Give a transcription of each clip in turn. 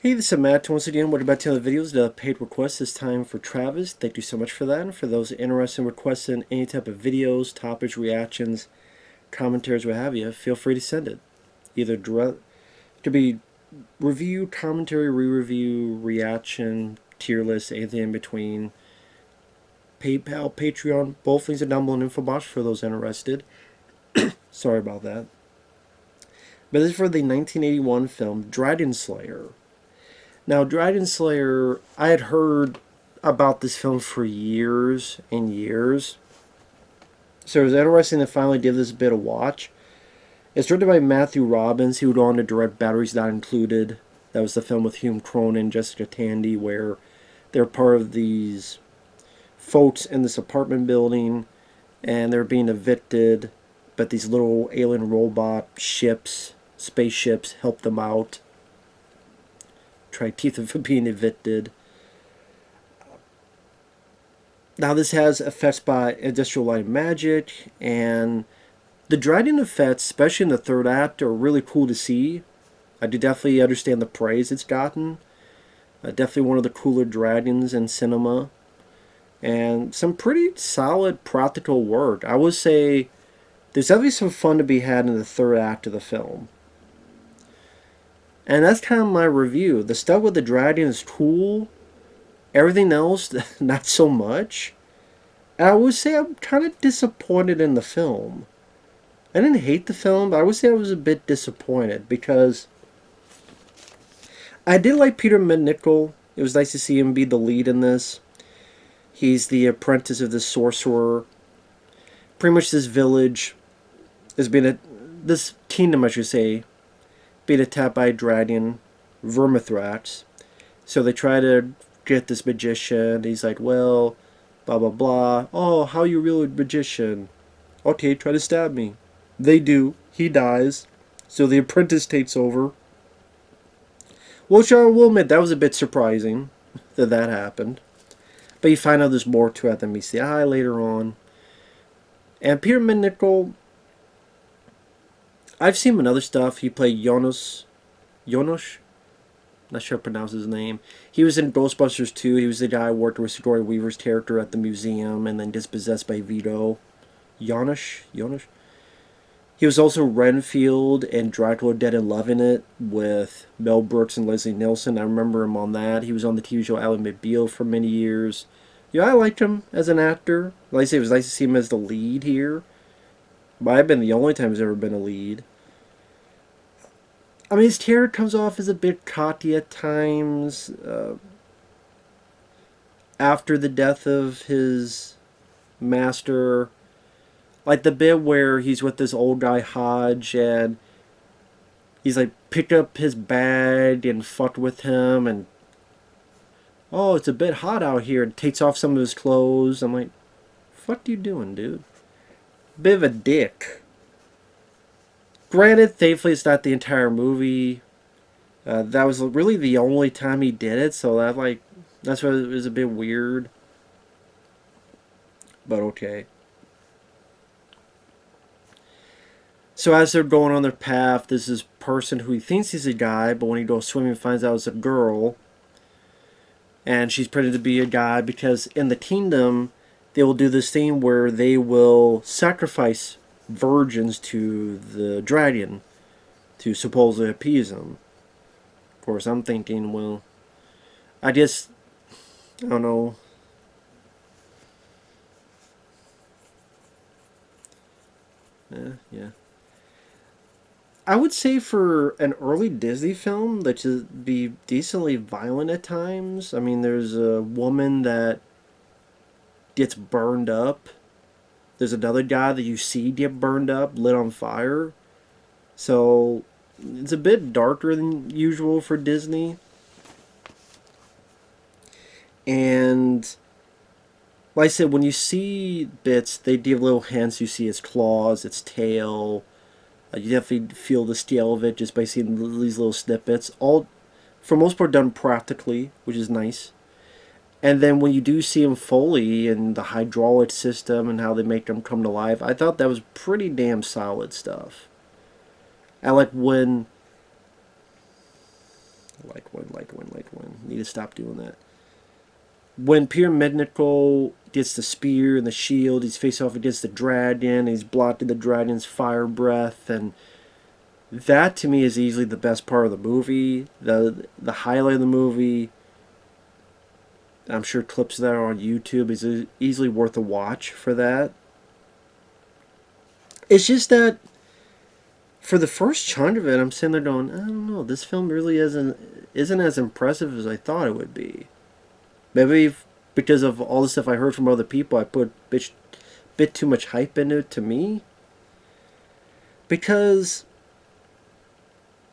Hey, this is Matt. Once again, welcome back to the videos. The paid request this time for Travis. Thank you so much for that. And for those interested in requesting any type of videos, topics, reactions, commentaries, what have you, feel free to send it. Either direct, it could be review, commentary, re-review, reaction, tier list, anything in between. PayPal, Patreon, both things are down below in the info box for those interested. Sorry about that. But this is for the 1981 film Dragonslayer. Now, Dragonslayer, I had heard about this film for years and years. So it was interesting to finally give this a bit of watch. It's directed by Matthew Robbins. He would go on to direct Batteries Not Included. That was the film with Hume Cronin and Jessica Tandy, where they're part of these folks in this apartment building, and they're being evicted, but these little alien robot ships, spaceships, help them out. Try teeth of being evicted. Now this has effects by Industrial Light and Magic, and the dragon effects, especially in the third act, are really cool to see. I do definitely understand the praise it's gotten. Definitely one of the cooler dragons in cinema. And some pretty solid practical work. I would say there's definitely some fun to be had in the third act of the film. And that's kind of my review. The stuff with the dragon is cool. Everything else, not so much. And I would say I'm kind of disappointed in the film. I didn't hate the film, but I would say I was a bit disappointed because I did like Peter MacNicol. It was nice to see him be the lead in this. He's the apprentice of this sorcerer. Pretty much this village has been this kingdom, I should say, being attacked by a dragon, Vermithrax. So they try to get this magician. He's like, well, blah, blah, blah. Oh, how are you really a magician? Okay, try to stab me. They do. He dies. So the apprentice takes over. Which I will admit, that was a bit surprising that that happened. But you find out there's more to it than meets the eye later on. And Peter MacNicol, I've seen him in other stuff. He played Jonas. Not sure how to pronounce his name. He was in Ghostbusters 2. He was the guy who worked with Sigourney Weaver's character at the museum and then dispossessed by Vito. Jonas? He was also Renfield in Dracula Dead and Loving It with Mel Brooks and Leslie Nielsen. I remember him on that. He was on the TV show Ally McBeal for many years. Yeah, I liked him as an actor. Like I say, it was nice to see him as the lead here. Might have been the only time he's ever been a lead. I mean, his character comes off as a bit cocky at times. After the death of his master, like the bit where he's with this old guy Hodge, and he's like picked up his bag and fucked with him, and oh, it's a bit hot out here, and takes off some of his clothes. I'm like, fuck you doing, dude? Bit of a dick. Granted, thankfully it's not the entire movie. That was really the only time he did it, so that's why it was a bit weird. But okay. So as they're going on their path, there's this person who he thinks he's a guy, but when he goes swimming, he finds out it's a girl. And she's pretending to be a guy because in the kingdom, they will do this thing where they will sacrifice virgins to the dragon to supposedly appease him. Of course, I'm thinking, well, I don't know. Yeah. I would say for an early Disney film that should be decently violent at times. I mean, there's a woman that gets burned up. There's another guy that you see get burned up, lit on fire. So it's a bit darker than usual for Disney. And like I said, when you see bits, they give little hints. You see its claws, its tail. You definitely feel the scale of it just by seeing these little snippets. All, for most part, done practically, which is nice. And then when you do see them fully and the hydraulic system and how they make them come to life, I thought that was pretty damn solid stuff. I like when Like when. Need to stop doing that. When Peter MacNicol gets the spear and the shield, he's facing off against the dragon, he's blocking the dragon's fire breath, and that to me is easily the best part of the movie. The highlight of the movie. I'm sure clips of that are on YouTube. Is easily worth a watch for that. It's just that for the first chunk of it, I'm sitting there going, I don't know, this film really isn't as impressive as I thought it would be. Maybe because of all the stuff I heard from other people, I put a bit too much hype into it to me. Because,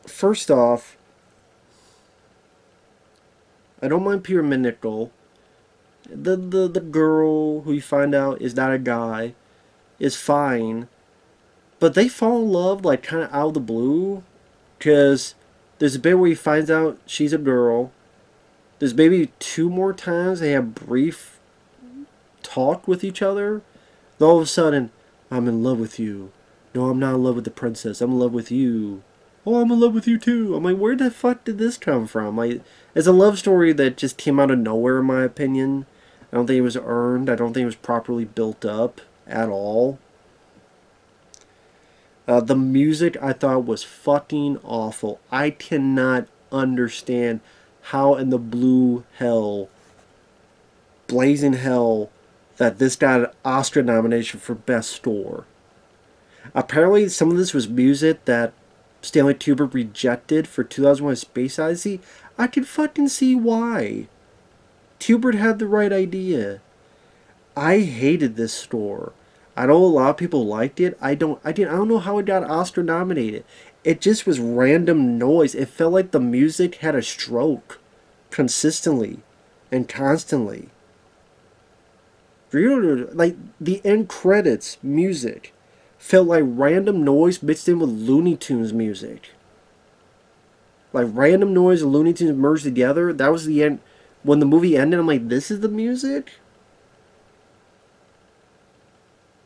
first off, I don't mind Peter MacNicol. The girl who you find out is not a guy is fine. But they fall in love, like, kind of out of the blue. Because there's a bit where he finds out she's a girl. There's maybe 2 more times they have brief talk with each other. Then all of a sudden, I'm in love with you. No, I'm not in love with the princess. I'm in love with you. Oh, I'm in love with you too. I'm like, where the fuck did this come from? Like, it's a love story that just came out of nowhere, in my opinion. I don't think it was earned. I don't think it was properly built up at all. The music I thought was fucking awful. I cannot understand how in the blazing hell, that this got an Oscar nomination for Best Score. Apparently, some of this was music that Stanley Kubrick rejected for 2001: Space Odyssey. I can fucking see why. Kubrick had the right idea. I hated this score. I know a lot of people liked it. I don't know how it got Oscar nominated. It just was random noise. It felt like the music had a stroke consistently and constantly. Like the end credits music felt like random noise mixed in with Looney Tunes music. Like random noise and Looney Tunes merged together. That was the end. When the movie ended, I'm like, this is the music?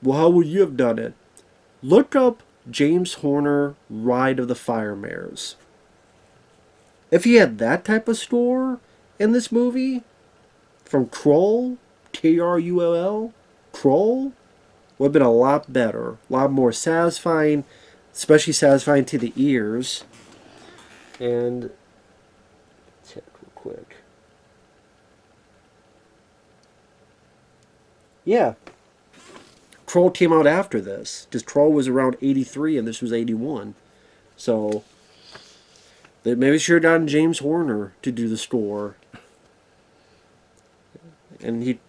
Well, how would you have done it? Look up James Horner Ride of the Fire Mares. If he had that type of score in this movie, from Krull, Krull, Krull, would have been a lot better, a lot more satisfying, especially satisfying to the ears. And check real quick. Yeah. Krull came out after this, because Krull was around 83 and this was 81. So, they maybe should have gotten James Horner to do the score. And he,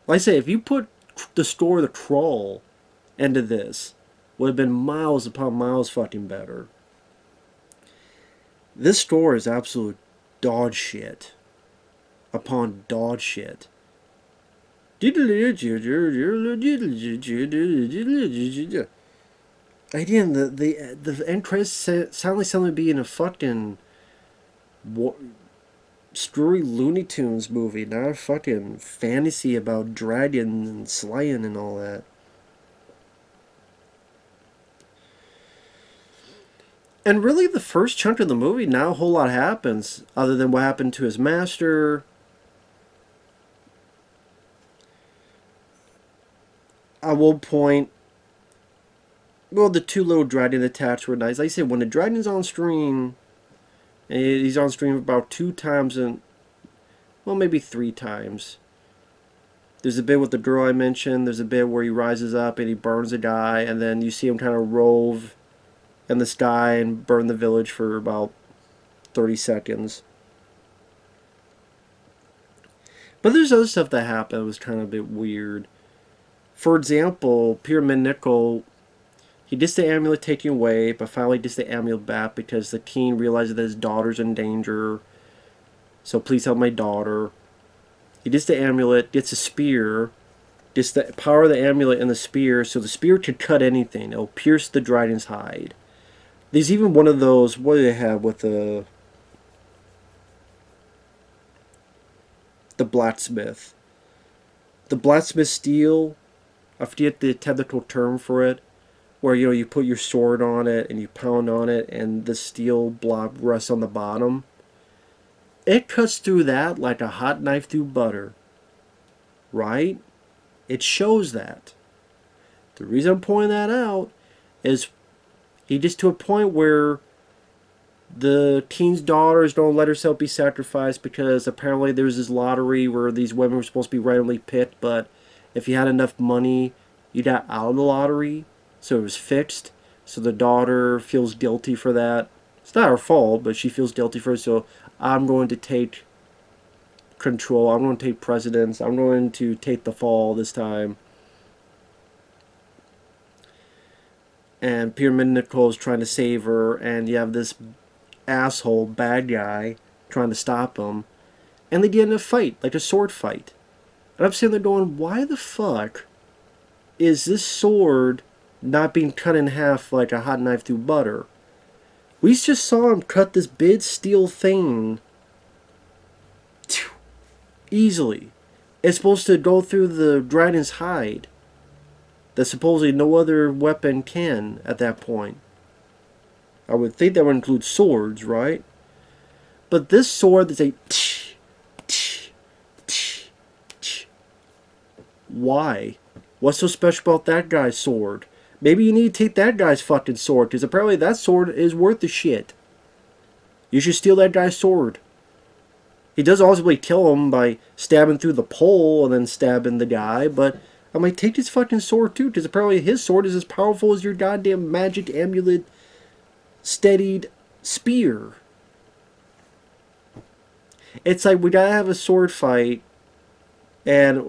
like I say, if you put the score of the Krull into this, would have been miles upon miles fucking better. This score is absolute dog shit upon dog shit. Again, the end credits sound like something to be in a fucking screwy Looney Tunes movie, not a fucking fantasy about dragons and slaying and all that. And really, the first chunk of the movie, not a whole lot happens other than what happened to his master. At one point, well, the 2 little dragon attacks were nice. Like I said, when the dragon's on screen, and he's on screen about 2 times, and well, maybe 3 times. There's a bit with the girl I mentioned. There's a bit where he rises up and he burns a guy, and then you see him kind of rove in the sky and burn the village for about 30 seconds. But there's other stuff that happened that was kind of a bit weird. For example, Peter MacNicol, he gets the amulet taken away, but finally gets the amulet back because the king realizes that his daughter's in danger. So please help my daughter. He gets the amulet, gets a spear, gets the power of the amulet in the spear, so the spear can cut anything. It'll pierce the dragon's hide. There's even one of those, what do they have with the blacksmith? The blacksmith steel, I forget the technical term for it, where, you know, you put your sword on it and you pound on it and the steel block rests on the bottom. It cuts through that like a hot knife through butter, right? It shows that. The reason I'm pointing that out is he gets to a point where the teen's daughters don't let herself be sacrificed because apparently there's this lottery where these women were supposed to be randomly picked, but if you had enough money, you got out of the lottery, so it was fixed. So the daughter feels guilty for that. It's not her fault, but she feels guilty for it, so I'm going to take control. I'm going to take precedence. I'm going to take the fall this time. And Peter MacNicol is trying to save her, and you have this asshole bad guy trying to stop him, and they get in a fight, like a sword fight. And I'm sitting there going, why the fuck is this sword not being cut in half like a hot knife through butter? We just saw him cut this big steel thing easily. It's supposed to go through the dragon's hide that supposedly no other weapon can at that point. I would think that would include swords, right? But this sword that's a why? What's so special about that guy's sword? Maybe you need to take that guy's fucking sword, because apparently that sword is worth the shit. You should steal that guy's sword. He does ultimately kill him by stabbing through the pole and then stabbing the guy, but I'm like, take his fucking sword too, because apparently his sword is as powerful as your goddamn magic amulet steadied spear. It's like, we gotta have a sword fight, and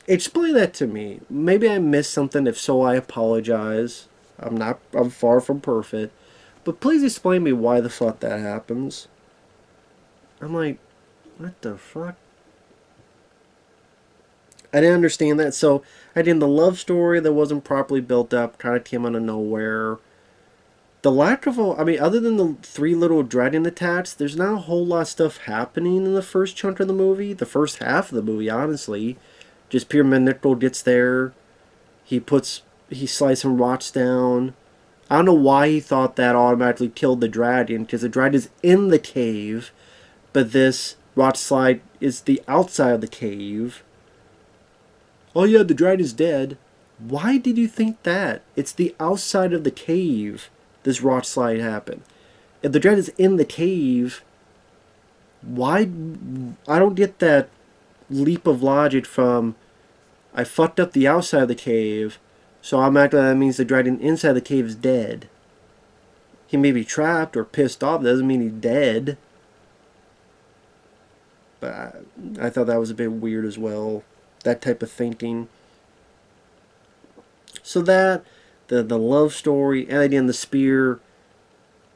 explain that to me. Maybe I missed something. If so, I apologize. I'm far from perfect, but please explain to me why the fuck that happens. I'm like, what the fuck? I didn't understand that. So I did the love story that wasn't properly built up, kind of came out of nowhere. The lack of other than the 3 little dragon attacks, there's not a whole lot of stuff happening in the first chunk of the movie. The first half of the movie, honestly. Just Peter MacNicol gets there. He slices some rocks down. I don't know why he thought that automatically killed the dragon, because the dragon is in the cave, but this rock slide is the outside of the cave. Oh yeah, the dragon's dead. Why did you think that? It's the outside of the cave this rock slide happened. If the dragon is in the cave, why? I don't get that leap of logic from, I fucked up the outside of the cave, so automatically that means the dragon inside the cave is dead. He may be trapped or pissed off, that doesn't mean he's dead. But I thought that was a bit weird as well, that type of thinking. So that, the love story, and again the spear,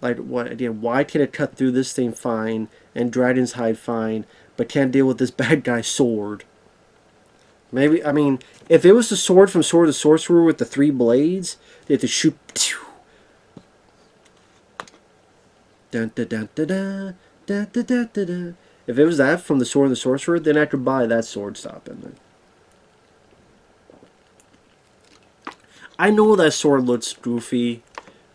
like what again? Why can it cut through this thing fine and dragon's hide fine, but can't deal with this bad guy's sword? Maybe, I mean, if it was the sword from Sword of the Sorcerer with the 3 blades, they have to shoot. Dun, dun, dun, dun, dun, dun, dun, dun, dun, dun. If it was that from the Sword of the Sorcerer, then I could buy that sword stopping. I know that sword looks goofy,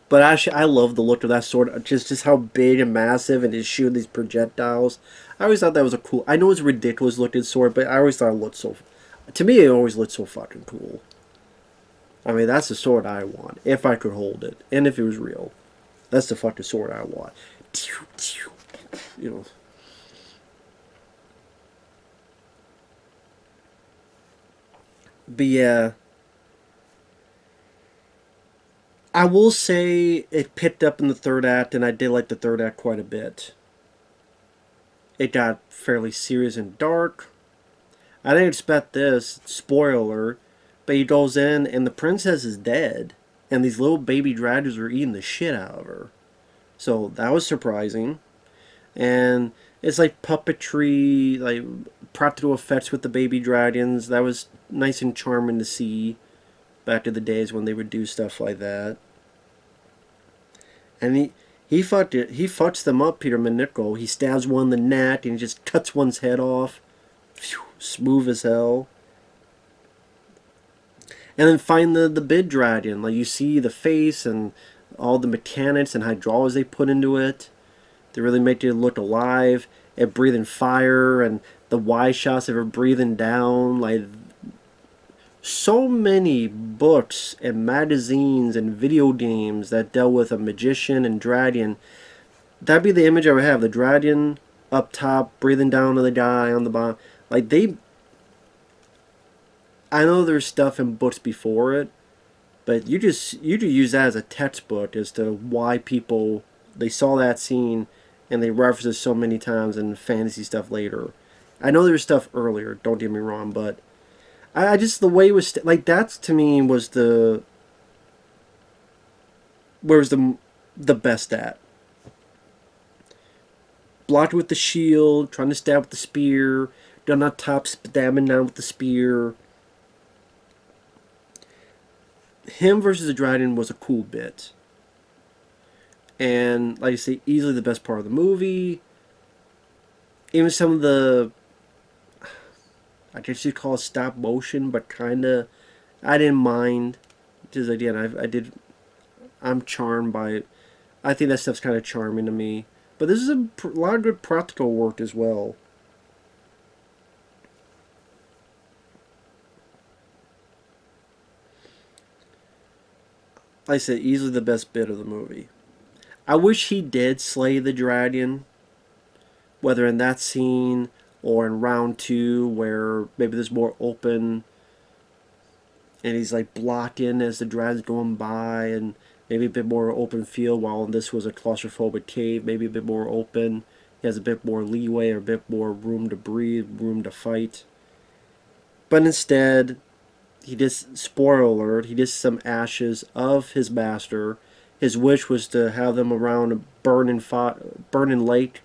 but actually I love the look of that sword. Just how big and massive, and it's shooting these projectiles. I always thought that was a cool. I know it's a ridiculous looking sword, but I always thought it looked so. To me, it always looked so fucking cool. I mean, that's the sword I want if I could hold it, and if it was real. That's the fucking sword I want. You know. But yeah. I will say it picked up in the 3rd act, and I did like the 3rd act quite a bit. It got fairly serious and dark. I didn't expect this, spoiler, but he goes in and the princess is dead, and these little baby dragons are eating the shit out of her. So that was surprising. And it's like puppetry, like practical effects with the baby dragons. That was nice and charming to see. Back to the days when they would do stuff like that. And he fucks them up, Peter MacNicol. He stabs one in the neck and he just cuts one's head off. Phew, smooth as hell. And then find the bid dragon. Like, you see the face and all the mechanics and hydraulics they put into it. They really make it look alive. It breathing fire and the wide shots of it breathing down. Like, so many books and magazines and video games that dealt with a magician and dragon. That'd be the image I would have. The dragon up top, breathing down to the guy on the bottom. Like, they... I know there's stuff in books before it, but you could use that as a textbook as to why people, they saw that scene and they reference it so many times in fantasy stuff later. I know there's stuff earlier, don't get me wrong, but I just, the way it was, like, that to me was where was the best at. Blocked with the shield, trying to stab with the spear, done on top, stabbing down with the spear. Him versus the dragon was a cool bit. And, like I say, easily the best part of the movie. Even some of the, I guess you'd call it stop motion, but kind of, I didn't mind. Because, again, I'm charmed by it. I think that stuff's kind of charming to me. But this is a lot of good practical work as well. Like I said, easily the best bit of the movie. I wish he did slay the dragon, whether in that scene or in round 2, where maybe there's more open and he's like blocking as the dragon's going by, and maybe a bit more open field, while this was a claustrophobic cave, maybe a bit more open. He has a bit more leeway or a bit more room to breathe, room to fight. But instead, he just, spoiler alert, he just some ashes of his master. His wish was to have them around a burning lake.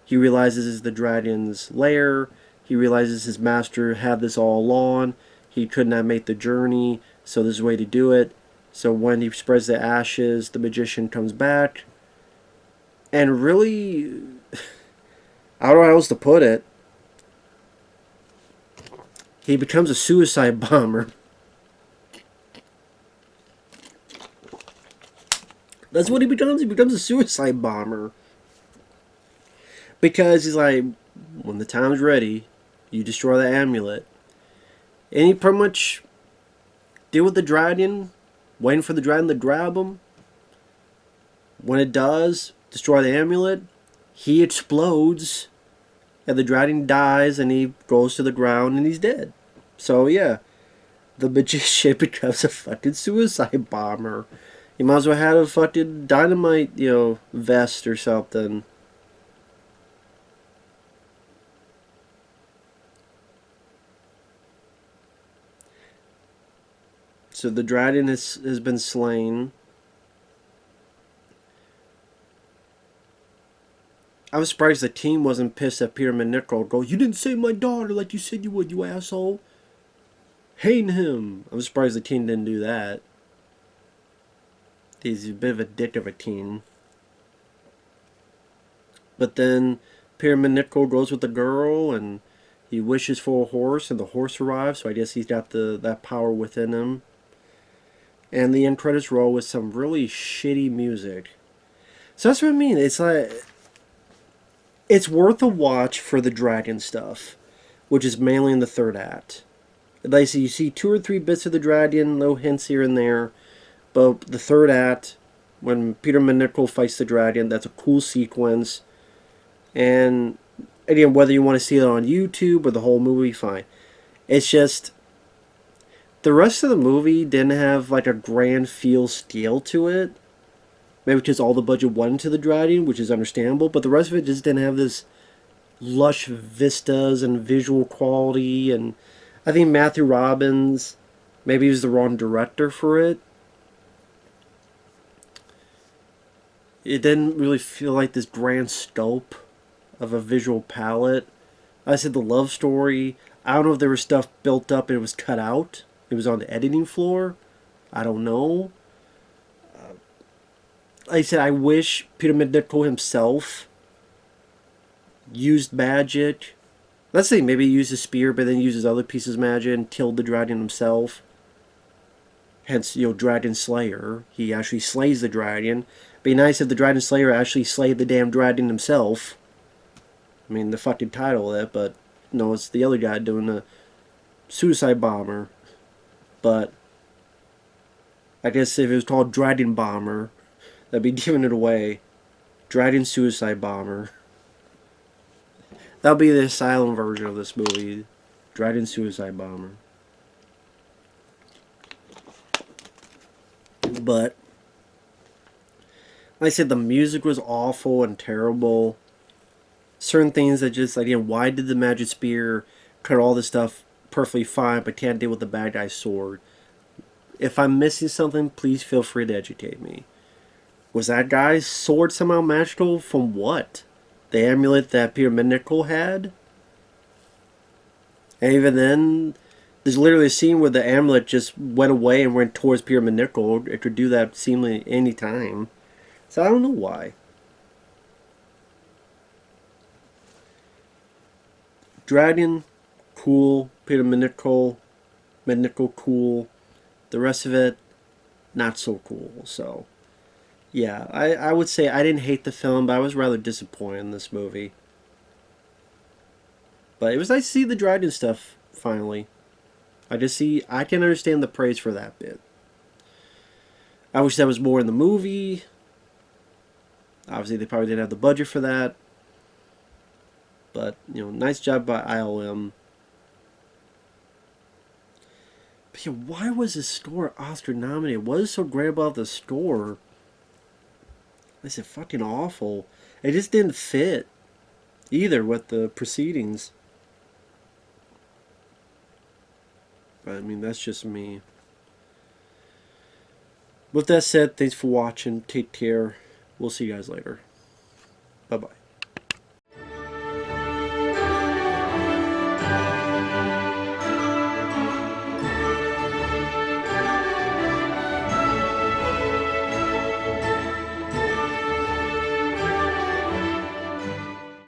He realizes it's the dragon's lair. He realizes his master had this all along. He could not make the journey, so there's a way to do it. So when he spreads the ashes, the magician comes back. And really, I don't know how else to put it. He becomes a suicide bomber. That's what he becomes. He becomes a suicide bomber. Because he's like, when the time's ready, you destroy the amulet. And he pretty much deal with the dragon, waiting for the dragon to grab him. When it does, destroy the amulet, he explodes, and the dragon dies, and he goes to the ground, and he's dead. So yeah, the magician becomes a fucking suicide bomber. You might as well have a fucking dynamite, vest or something. So the dragon has been slain. I was surprised the team wasn't pissed at Peter MacNicol. Go, you didn't save my daughter like you said you would, you asshole. Hang him. I'm surprised the team didn't do that. He's a bit of a dick of a teen. But then Peter MacNicol goes with the girl, and he wishes for a horse, and the horse arrives. So I guess he's got that power within him. And the end credits roll with some really shitty music. So that's what I mean. It's like, it's worth a watch for the dragon stuff, which is mainly in the third act. Like I say, you see 2 or 3 bits of the dragon, little hints here and there. But the third act, when Peter MacNicol fights the dragon, that's a cool sequence. And again, whether you want to see it on YouTube or the whole movie, fine. It's just, the rest of the movie didn't have like a grand feel scale to it. Maybe because all the budget went into the dragon, which is understandable. But the rest of it just didn't have this lush vistas and visual quality. And I think Matthew Robbins, maybe he was the wrong director for it. It didn't really feel like this grand scope of a visual palette. I said the love story, I don't know if there was stuff built up and it was cut out. It was on the editing floor. I don't know. Like I said, I wish Peter MacNicol himself used magic. Let's say maybe he used a spear, but then uses other pieces of magic and killed the dragon himself. Hence, Dragonslayer. He actually slays the dragon. Be nice if the Dragonslayer actually slayed the damn dragon himself. I mean, the fucking title of it, but no, it's the other guy doing the suicide bomber. But I guess if it was called Dragon Bomber, that'd be giving it away. Dragon Suicide Bomber. That'll be the asylum version of this movie. Dragon Suicide Bomber. But like I said, the music was awful and terrible. Certain things that just, again, why did the magic spear cut all this stuff perfectly fine but can't deal with the bad guy's sword? If I'm missing something, please feel free to educate me. Was that guy's sword somehow magical from what? The amulet that Peter MacNicol had? And even then, there's literally a scene where the amulet just went away and went towards Peter MacNicol. It could do that seemingly any time. So I don't know why. Dragon, cool. Peter MacNicol, cool. The rest of it, not so cool. So, yeah, I would say I didn't hate the film, but I was rather disappointed in this movie. But it was nice to see the dragon stuff, finally. I can understand the praise for that bit. I wish that was more in the movie. Obviously, they probably didn't have the budget for that. But, nice job by ILM. But yeah, why was the score Oscar nominated? What is so great about the score? I said, fucking awful. It just didn't fit either with the proceedings. But, I mean, that's just me. With that said, thanks for watching. Take care. We'll see you guys later. Bye-bye.